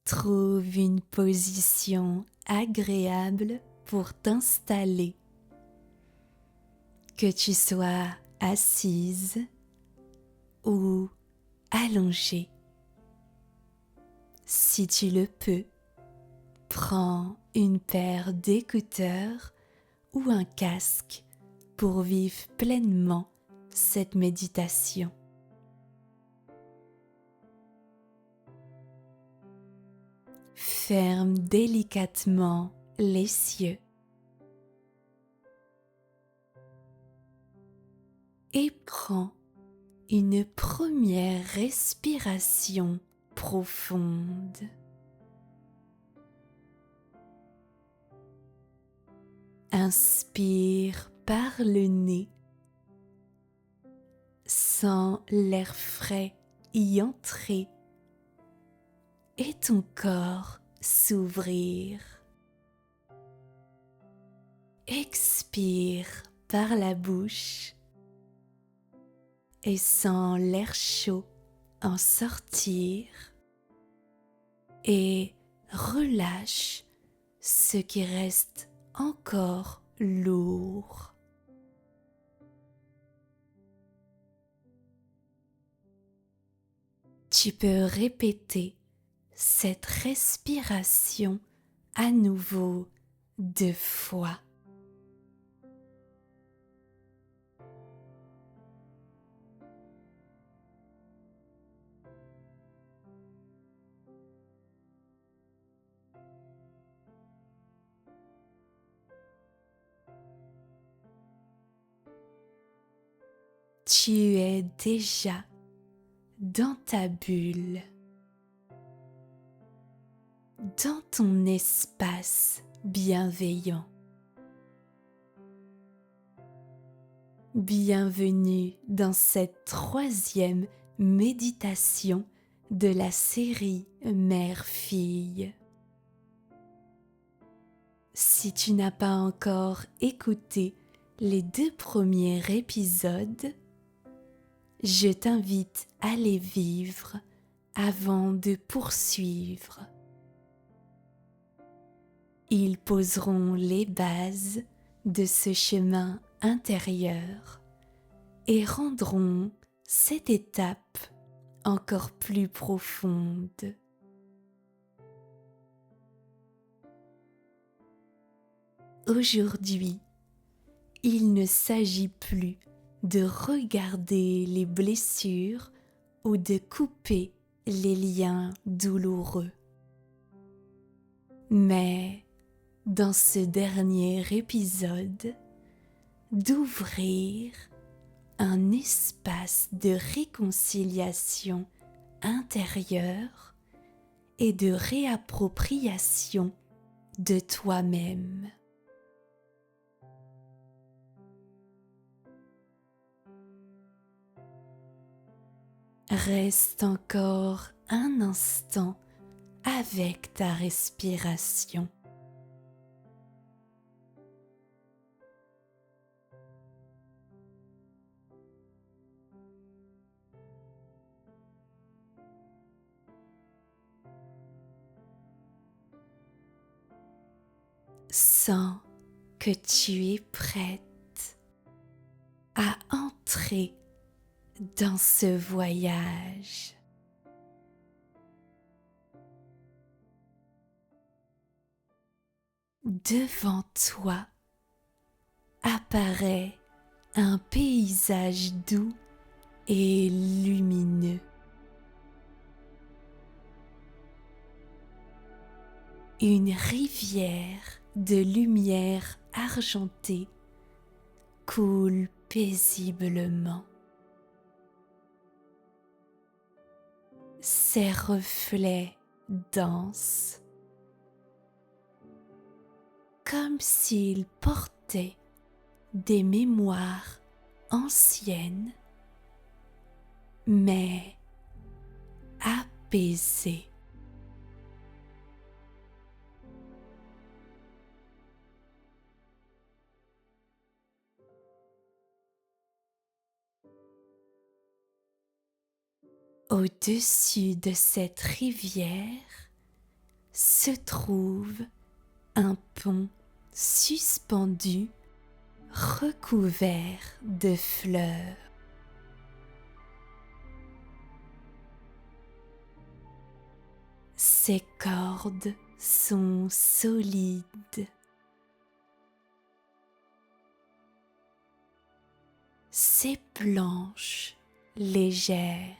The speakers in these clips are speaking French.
Trouve une position agréable pour t'installer. Que tu sois assise ou allongée. Si tu le peux, prends une paire d'écouteurs ou un casque pour vivre pleinement cette méditation. Ferme délicatement les yeux et prends une première respiration profonde. Inspire par le nez, sens l'air frais y entrer et ton corps s'ouvrir. Expire par la bouche et sens l'air chaud en sortir et relâche ce qui reste encore lourd. Tu peux répéter cette respiration à nouveau 2 fois. Tu es déjà dans ta bulle, dans ton espace bienveillant. Bienvenue dans cette 3e méditation de la série Mère-Fille. Si tu n'as pas encore écouté les 2 premiers épisodes, je t'invite à les vivre avant de poursuivre. Ils poseront les bases de ce chemin intérieur et rendront cette étape encore plus profonde. Aujourd'hui, il ne s'agit plus de regarder les blessures ou de couper les liens douloureux. Mais dans ce dernier épisode, d'ouvrir un espace de réconciliation intérieure et de réappropriation de toi-même. Reste encore un instant avec ta respiration. Sens que tu es prête à entrer dans ce voyage. Devant toi apparaît un paysage doux et lumineux. Une rivière de lumière argentée coule paisiblement. Ses reflets dansent comme s'ils portaient des mémoires anciennes, mais apaisées. Au-dessus de cette rivière, se trouve un pont suspendu recouvert de fleurs. Ses cordes sont solides. Ses planches légères.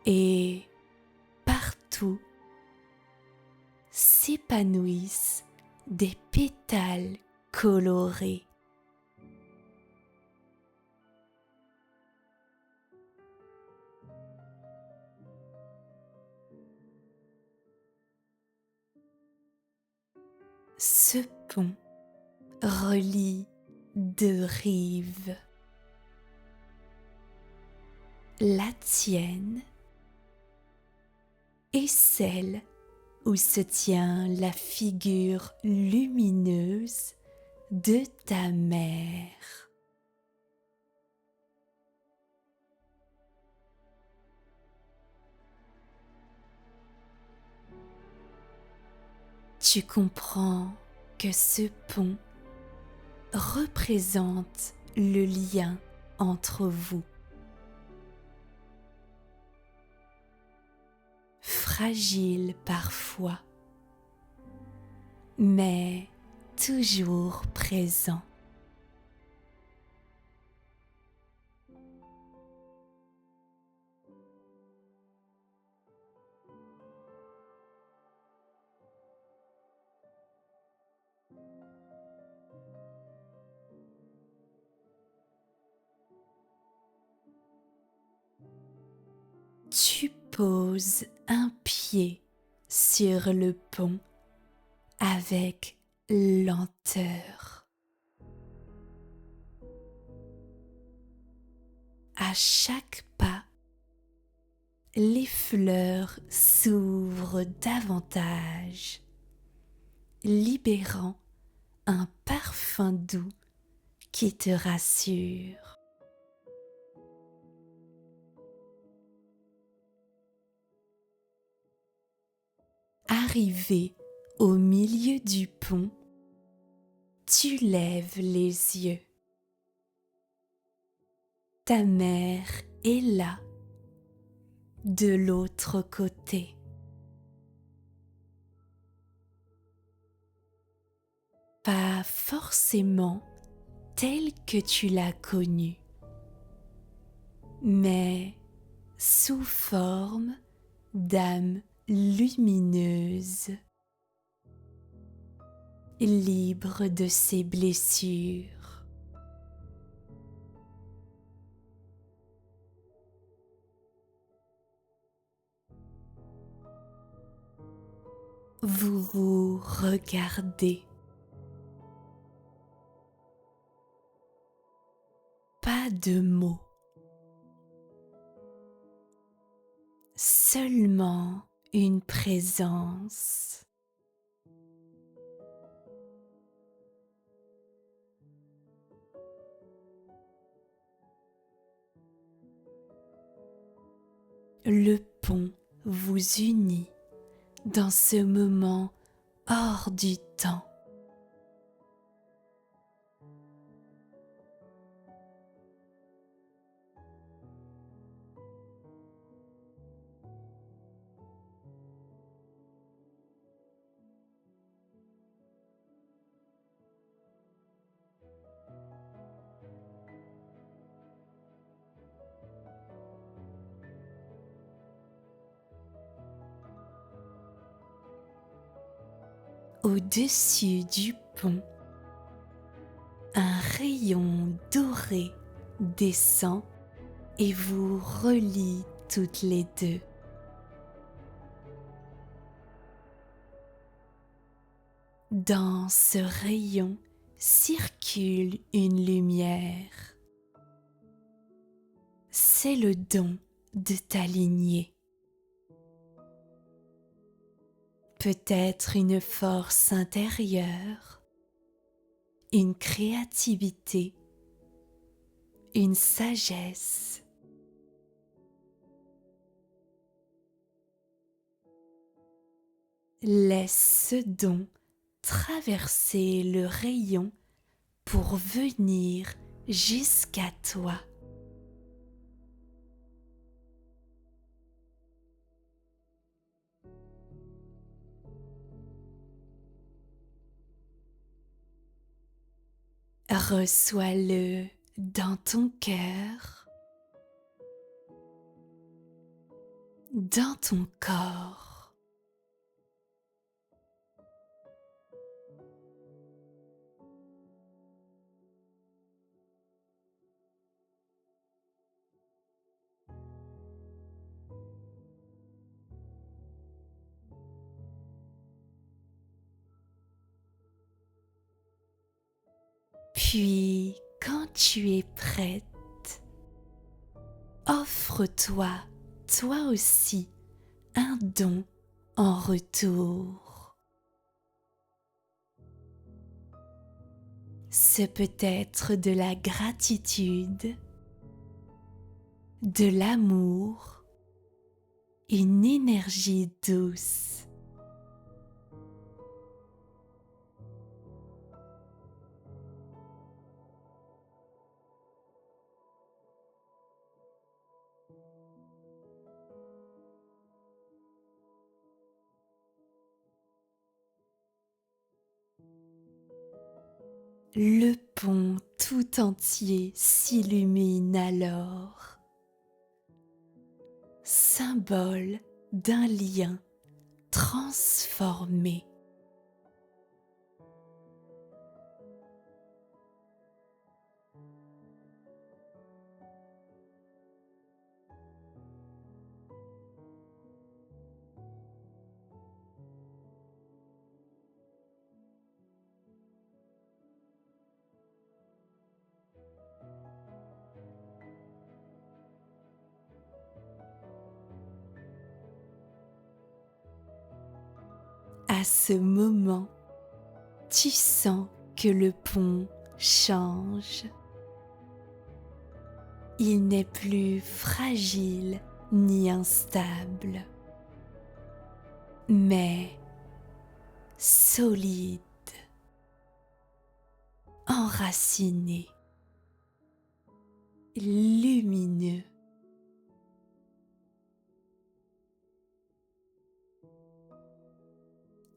Et partout s'épanouissent des pétales colorés. Ce pont relie deux rives, la tienne et celle où se tient la figure lumineuse de ta mère. Tu comprends que ce pont représente le lien entre vous. Fragile parfois, mais toujours présent. Tu poses un pied sur le pont avec lenteur. À chaque pas, les fleurs s'ouvrent davantage, libérant un parfum doux qui te rassure. Arrivé au milieu du pont, tu lèves les yeux. Ta mère est là, de l'autre côté. Pas forcément telle que tu l'as connue, mais sous forme d'âme lumineuse, libre de ses blessures. Vous vous regardez. Pas de mots. Seulement une présence. Le pont vous unit dans ce moment hors du temps. Au-dessus du pont, un rayon doré descend et vous relie toutes les deux. Dans ce rayon circule une lumière. C'est le don de ta lignée. Peut-être une force intérieure, une créativité, une sagesse. Laisse ce don traverser le rayon pour venir jusqu'à toi. Reçois-le dans ton cœur, dans ton corps. Puis, quand tu es prête, offre-toi, toi aussi, un don en retour. Ce peut être de la gratitude, de l'amour, une énergie douce. Le pont tout entier s'illumine alors, symbole d'un lien transformé. À ce moment, tu sens que le pont change. Il n'est plus fragile ni instable, mais solide, enraciné, lumineux.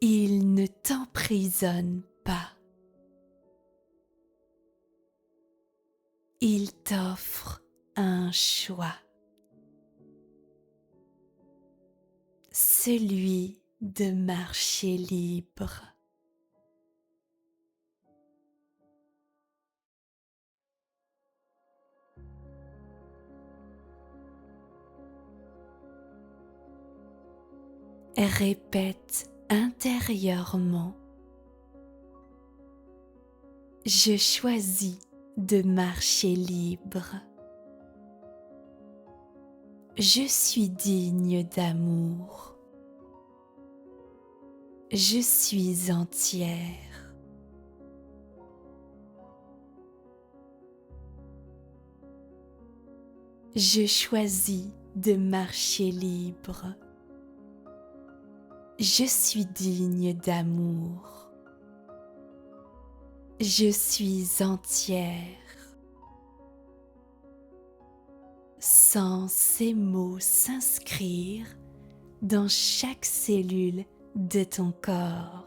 Il ne t'emprisonne pas. Il t'offre un choix. Celui de marcher libre. Répète intérieurement: je choisis de marcher libre. Je suis digne d'amour. Je suis entière. Je choisis de marcher libre. Je suis digne d'amour. Je suis entière. Sens ces mots s'inscrire dans chaque cellule de ton corps.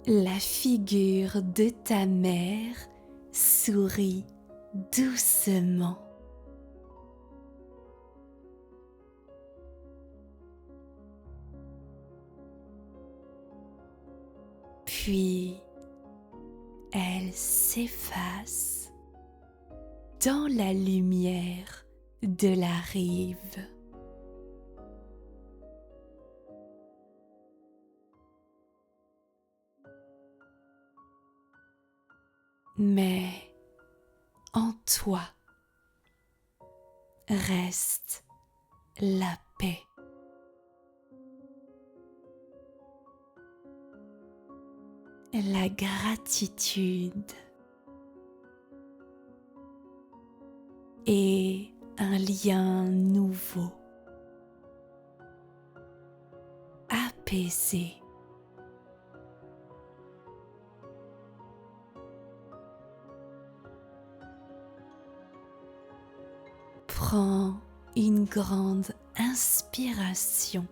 La figure de ta mère sourit doucement. Puis, elle s'efface dans la lumière de la rive. Mais en toi reste la paix. la gratitude et un lien nouveau, apaisé. Prends une grande inspiration.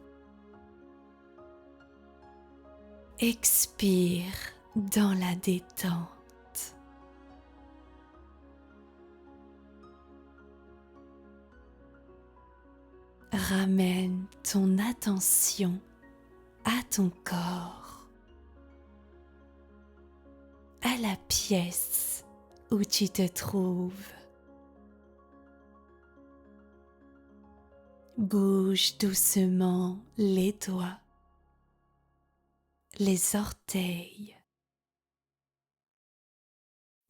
Expire dans la détente. Ramène ton attention à ton corps, à la pièce où tu te trouves. Bouge doucement les doigts, les orteils.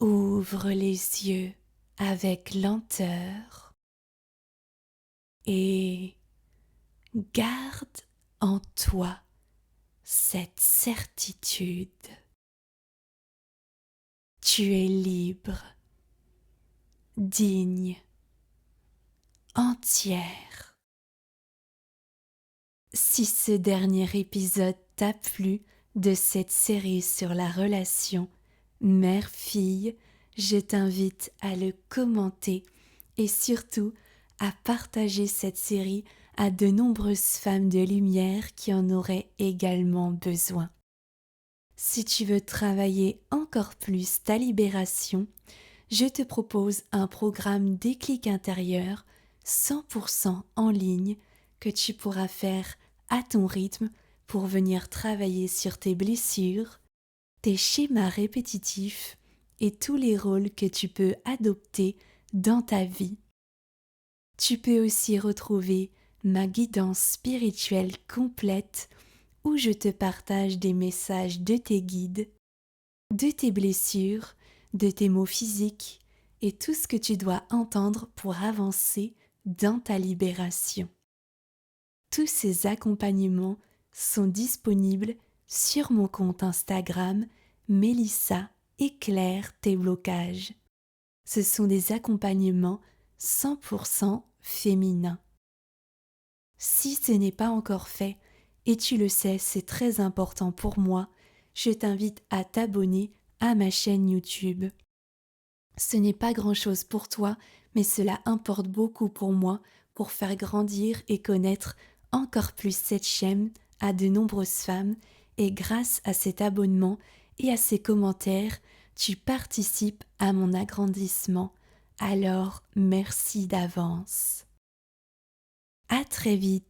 Ouvre les yeux avec lenteur et garde en toi cette certitude. Tu es libre, digne, entière. Si ce dernier épisode t'a plu de cette série sur la relation mère-fille, je t'invite à le commenter et surtout à partager cette série à de nombreuses femmes de lumière qui en auraient également besoin. Si tu veux travailler encore plus ta libération, je te propose un programme déclic intérieur 100% en ligne que tu pourras faire à ton rythme pour venir travailler sur tes blessures, tes schémas répétitifs et tous les rôles que tu peux adopter dans ta vie. Tu peux aussi retrouver ma guidance spirituelle complète où je te partage des messages de tes guides, de tes blessures, de tes maux physiques et tout ce que tu dois entendre pour avancer dans ta libération. Tous ces accompagnements sont disponibles sur mon compte Instagram Mélissa éclaire tes blocages. Ce sont des accompagnements 100% féminins. Si ce n'est pas encore fait, et tu le sais, c'est très important pour moi, je t'invite à t'abonner à ma chaîne YouTube. Ce n'est pas grand-chose pour toi, mais cela importe beaucoup pour moi pour faire grandir et connaître encore plus cette chaîne à de nombreuses femmes et grâce à cet abonnement et à ces commentaires, tu participes à mon agrandissement. Alors, merci d'avance. À très vite